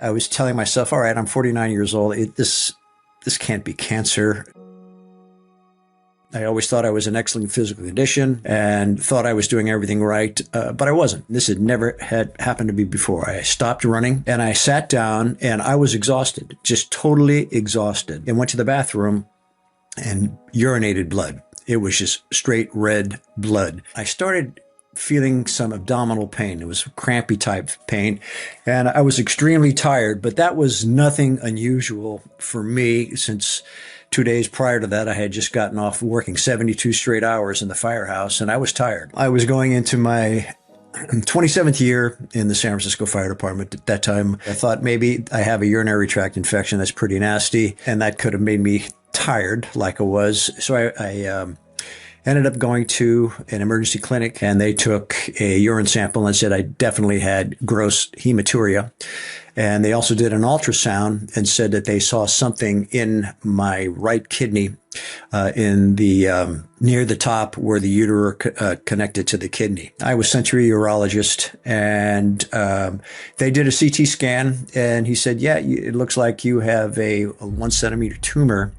I was telling myself, all right, I'm 49 years old. This can't be cancer. I always thought I was in excellent physical condition and thought I was doing everything right, but I wasn't. This had happened to me before. I stopped running and I sat down and I was exhausted, just totally exhausted, and went to the bathroom and urinated blood. It was just straight red blood. I started feeling some abdominal pain. It was crampy type pain, and I was extremely tired, but that was nothing unusual for me since 2 days prior to that, I had just gotten off working 72 straight hours in the firehouse, and I was tired. I was going into my 27th year in the San Francisco Fire Department. At that time, I thought maybe I have a urinary tract infection that's pretty nasty, and that could have made me tired like I was. So I ended up going to an emergency clinic, and they took a urine sample and said I definitely had gross hematuria. And they also did an ultrasound and said that they saw something in my right kidney, in the near the top where the ureter connected to the kidney. I was sent to a urologist, and they did a CT scan, and he said, yeah, it looks like you have a 1 centimeter tumor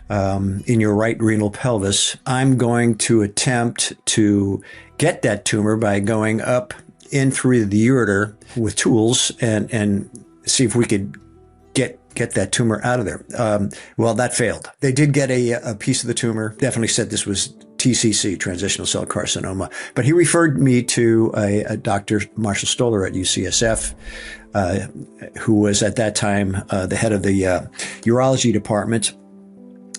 in your right renal pelvis. I'm going to attempt to get that tumor by going up in through the ureter with tools and see if we could get that tumor out of there. Well, that failed. They did get a piece of the tumor, definitely said this was TCC, Transitional Cell Carcinoma. But he referred me to a Dr. Marshall Stoller at UCSF, who was at that time the head of the urology department.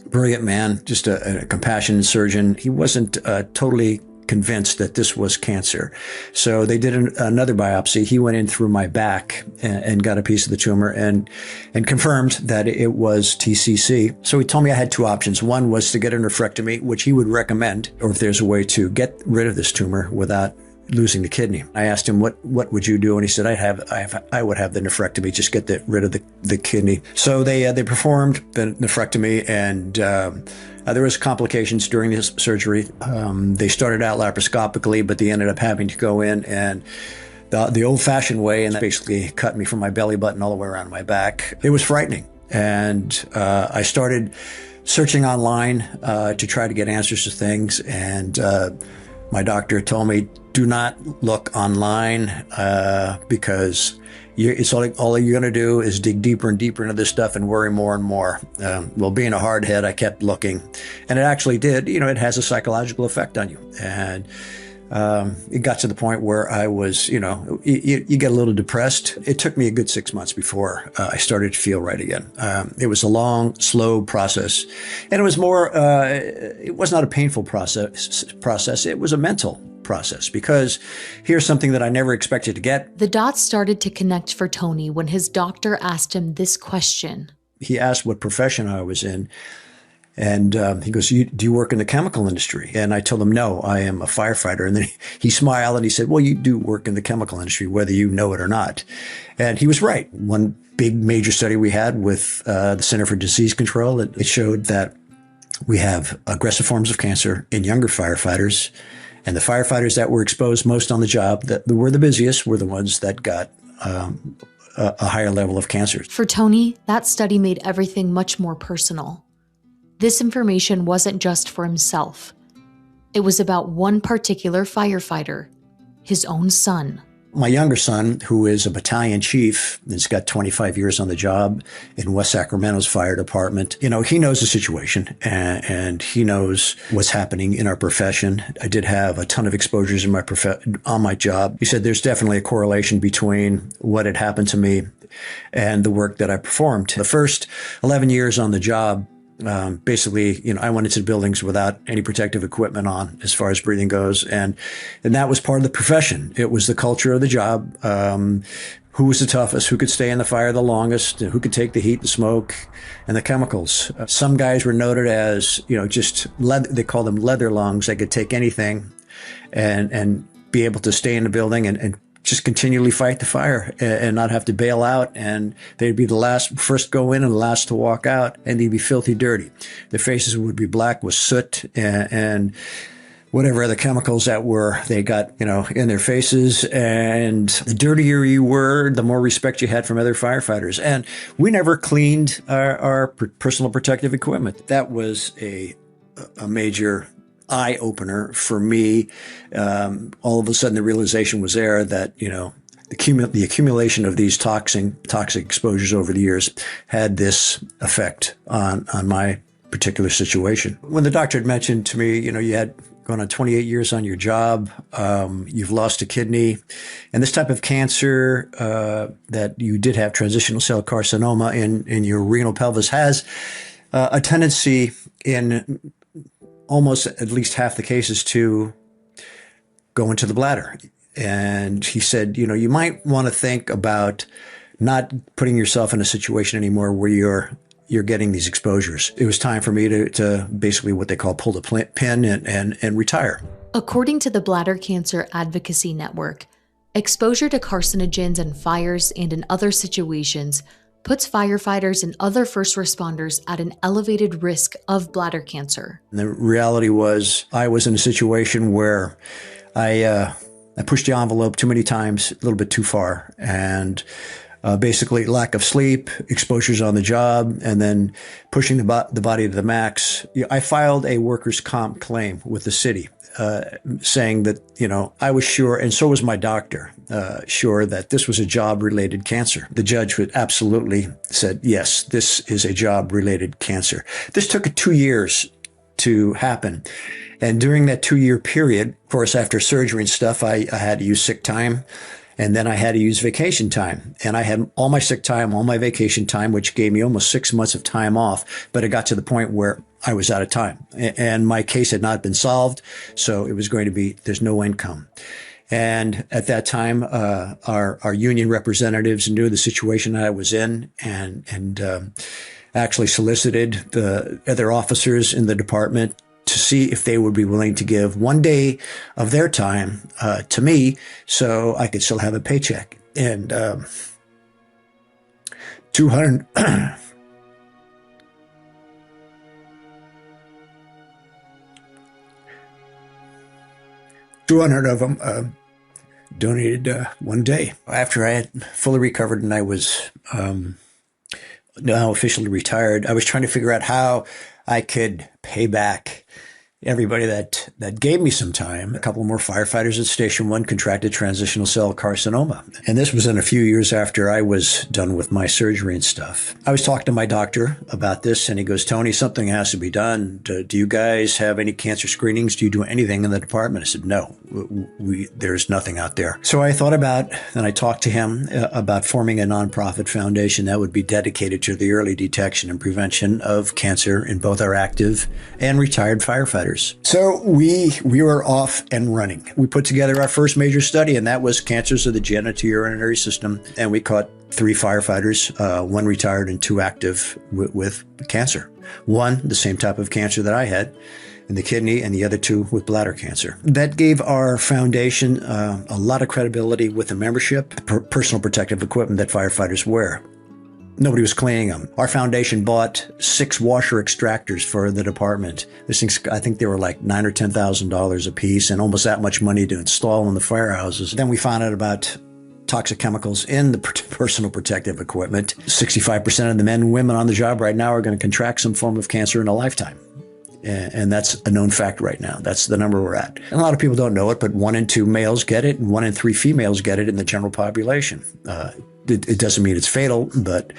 Brilliant man, just a compassionate surgeon. He wasn't totally convinced that this was cancer. So they did another biopsy. He went in through my back and got a piece of the tumor and confirmed that it was TCC. So he told me I had two options. One was to get a nephrectomy, which he would recommend, or if there's a way to get rid of this tumor without losing the kidney. I asked him, what would you do? And he said, I would have the nephrectomy, just get rid of the kidney. So they performed the nephrectomy, and there was complications during this surgery. They started out laparoscopically, but they ended up having to go in and the old-fashioned way, and that basically cut me from my belly button all the way around my back. It was frightening. And I started searching online to try to get answers to things. And my doctor told me, do not look online because it's all you're going to do is dig deeper and deeper into this stuff and worry more and more. Well, being a hard head, I kept looking, and it actually did. It has a psychological effect on you. And it got to the point where I was, you get a little depressed. It took me a good 6 months before I started to feel right again. It was a long, slow process, and it was more. It was not a painful process. It was a mental process, because here's something that I never expected to get. The dots started to connect for Tony when his doctor asked him this question. He asked what profession I was in. And he goes, do you work in the chemical industry? And I told him, no, I am a firefighter. And then he smiled and he said, well, you do work in the chemical industry, whether you know it or not. And he was right. One big major study we had with the Center for Disease Control, it showed that we have aggressive forms of cancer in younger firefighters. And the firefighters that were exposed most on the job, that were the busiest, were the ones that got a higher level of cancer. For Tony, that study made everything much more personal. This information wasn't just for himself. It was about one particular firefighter, his own son. My younger son, who is a battalion chief, has got 25 years on the job in West Sacramento's fire department. He knows the situation and he knows what's happening in our profession. I did have a ton of exposures in on my job. He said there's definitely a correlation between what had happened to me and the work that I performed. The first 11 years on the job, basically, I went into the buildings without any protective equipment on as far as breathing goes. And that was part of the profession. It was the culture of the job. Who was the toughest, who could stay in the fire the longest, who could take the heat, the smoke, and the chemicals. Some guys were noted as, just they call them leather lungs. They could take anything and be able to stay in the building and just continually fight the fire and not have to bail out. And they'd be the first go in and the last to walk out, and they'd be filthy dirty. Their faces would be black with soot and whatever other chemicals that they got, in their faces. And the dirtier you were, the more respect you had from other firefighters. And we never cleaned our personal protective equipment. That was a major eye opener for me. All of a sudden, the realization was there that, the accumulation of these toxic exposures over the years had this effect on my particular situation. When the doctor had mentioned to me, you had gone on 28 years on your job, you've lost a kidney, and this type of cancer that you did have, transitional cell carcinoma in your renal pelvis, has a tendency in almost at least half the cases to go into the bladder. And he said, you might want to think about not putting yourself in a situation anymore where you're getting these exposures. It was time for me to basically what they call pull the pin and retire. According to the Bladder Cancer Advocacy Network, exposure to carcinogens in fires and in other situations puts firefighters and other first responders at an elevated risk of bladder cancer. And the reality was I was in a situation where I pushed the envelope too many times, a little bit too far, and basically lack of sleep, exposures on the job, and then pushing the body to the max. I filed a workers' comp claim with the city, saying that, I was sure, and so was my doctor, sure that this was a job-related cancer. The judge would absolutely said, yes, this is a job-related cancer. This took 2 years to happen. And during that 2-year period, of course, after surgery and stuff, I had to use sick time. And then I had to use vacation time. And I had all my sick time, all my vacation time, which gave me almost 6 months of time off. But it got to the point where I was out of time. And my case had not been solved. So it was going to be, there's no income. And at that time, our union representatives knew the situation that I was in and actually solicited the other officers in the department to see if they would be willing to give 1 day of their time to me so I could still have a paycheck. And 200 of them donated 1 day. After I had fully recovered and I was now officially retired, I was trying to figure out how I could pay back everybody that gave me some time. A couple more firefighters at Station 1 contracted transitional cell carcinoma. And this was in a few years after I was done with my surgery and stuff. I was talking to my doctor about this, and he goes, Tony, something has to be done. Do you guys have any cancer screenings? Do you do anything in the department? I said, no, there's nothing out there. So I thought about, and I talked to him about forming a nonprofit foundation that would be dedicated to the early detection and prevention of cancer in both our active and retired firefighters. So we were off and running. We put together our first major study, and that was cancers of the genitourinary system. And we caught 3 firefighters, 1 retired and 2 active with cancer. 1, the same type of cancer that I had in the kidney, and the other 2 with bladder cancer. That gave our foundation a lot of credibility with the membership, personal protective equipment that firefighters wear. Nobody was cleaning them. Our foundation bought 6 washer extractors for the department. These things, I think they were like $9,000 or $10,000 a piece, and almost that much money to install in the firehouses. Then we found out about toxic chemicals in the personal protective equipment. 65% of the men and women on the job right now are going to contract some form of cancer in a lifetime. And that's a known fact right now. That's the number we're at. And a lot of people don't know it, but 1 in 2 males get it, and 1 in 3 females get it in the general population. It doesn't mean it's fatal, but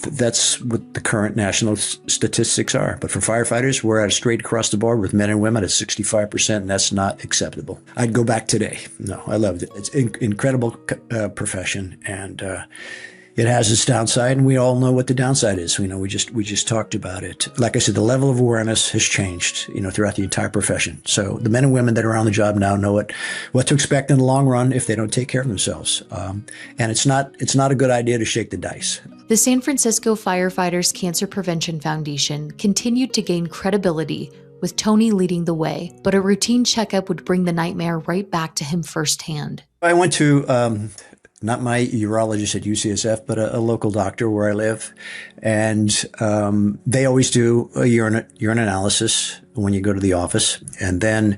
that's what the current national statistics are. But for firefighters, we're at a straight across the board with men and women at 65%, and that's not acceptable. I'd go back today. No, I loved it. It's an incredible profession, and it has its downside, and we all know what the downside is. We just talked about it. Like I said, the level of awareness has changed, throughout the entire profession. So the men and women that are on the job now know what to expect in the long run if they don't take care of themselves. And it's not a good idea to shake the dice. The San Francisco Firefighters Cancer Prevention Foundation continued to gain credibility with Tony leading the way, but a routine checkup would bring the nightmare right back to him firsthand. I went to not my urologist at UCSF, but a local doctor where I live. And they always do a urine analysis when you go to the office. And then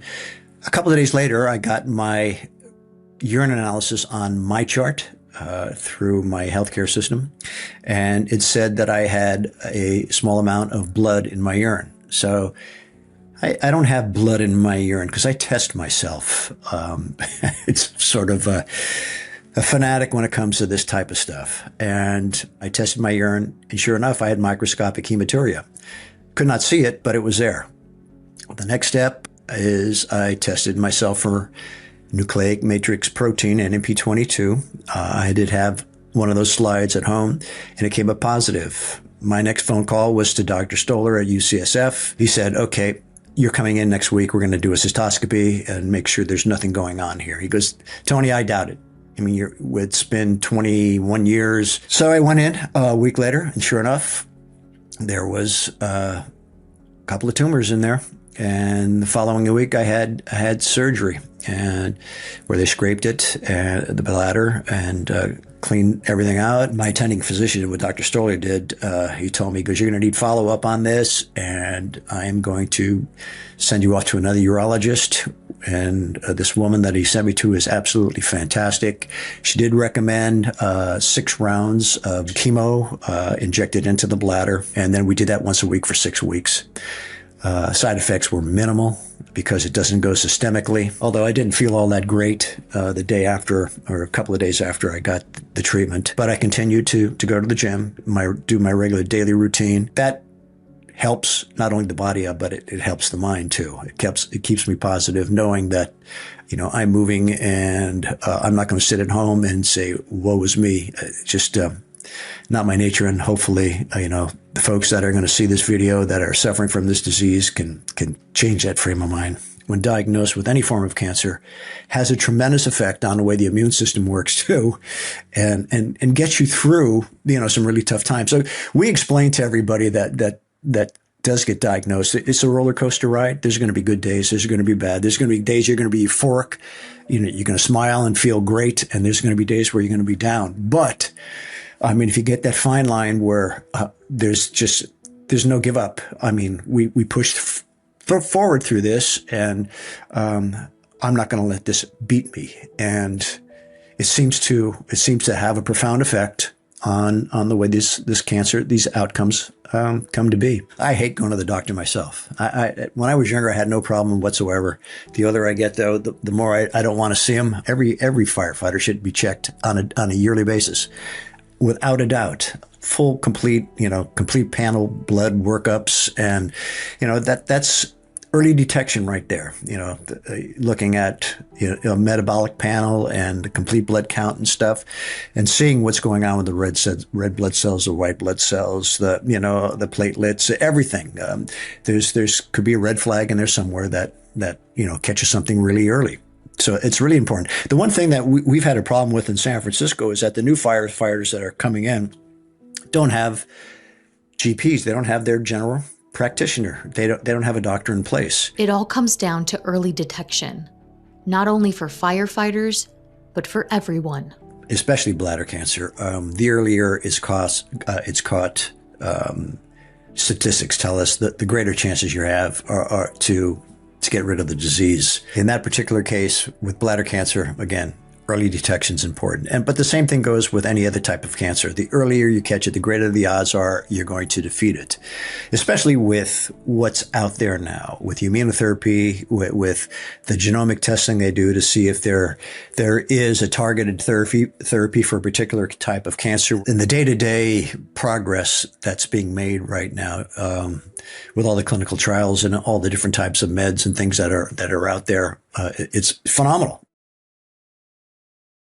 A couple of days later, I got my urine analysis on my chart through my healthcare system, and it said that I had a small amount of blood in my urine. So I don't have blood in my urine because I test myself. It's sort of a fanatic when it comes to this type of stuff. And I tested my urine, and sure enough, I had microscopic hematuria. Could not see it, but it was there. The next step is I tested myself for nucleic matrix protein, NMP22. I did have one of those slides at home, and it came up positive. My next phone call was to Dr. Stoller at UCSF. He said, okay, you're coming in next week. We're going to do a cystoscopy and make sure there's nothing going on here. He goes, Tony, I doubt it. I mean, it's been 21 years. So I went in a week later, and sure enough, there was a couple of tumors in there. And the following week, I had surgery, and where they scraped it, the bladder, and cleaned everything out. My attending physician, what Dr. Stoller did, he told me, he goes, you're going to need follow-up on this, and I am going to send you off to another urologist. And this woman that he sent me to is absolutely fantastic. She did recommend 6 rounds of chemo injected into the bladder, and then we did that once a week for 6 weeks. Side effects were minimal because it doesn't go systemically, although I didn't feel all that great the day after, or a couple of days after I got the treatment. But I continued to go to the gym, do my regular daily routine. That helps not only the body up, but it helps the mind too. It keeps me positive, knowing that, I'm moving, and I'm not going to sit at home and say, woe is me. Just not my nature. And hopefully, the folks that are going to see this video that are suffering from this disease can change that frame of mind. When diagnosed with any form of cancer, has a tremendous effect on the way the immune system works too, and gets you through, some really tough times. So we explain to everybody that does get diagnosed, it's a roller coaster ride. There's going to be good days. There's going to be bad. There's going to be days you're going to be euphoric. You're going to smile and feel great. And there's going to be days where you're going to be down. But I mean, if you get that fine line where there's no give up. I mean, we pushed forward through this, and I'm not going to let this beat me. And it seems to have a profound effect on the way this cancer, these outcomes come to be. I hate going to the doctor myself. When I was younger, I had no problem whatsoever. The older I get, though, the more I don't want to see them. Every firefighter should be checked on a yearly basis. Without a doubt, full, complete panel blood workups. And, that's early detection right there. Looking at a metabolic panel and the complete blood count and stuff, and seeing what's going on with the red blood cells, the white blood cells, the platelets, everything. There's could be a red flag in there somewhere that catches something really early. So it's really important. The one thing that we've had a problem with in San Francisco is that the new firefighters that are coming in don't have GPs. They don't have their general practitioner. They don't have a doctor in place. It all comes down to early detection, not only for firefighters, but for everyone. Especially bladder cancer. The earlier it's caught, statistics tell us that the greater chances you have are to get rid of the disease. In that particular case, with bladder cancer, again, early detection is important. But the same thing goes with any other type of cancer. The earlier you catch it, the greater the odds are you're going to defeat it, especially with what's out there now, with immunotherapy, with the genomic testing they do to see if there is a targeted therapy for a particular type of cancer. In the day-to-day progress that's being made right now, with all the clinical trials and all the different types of meds and things that are out there, it's phenomenal.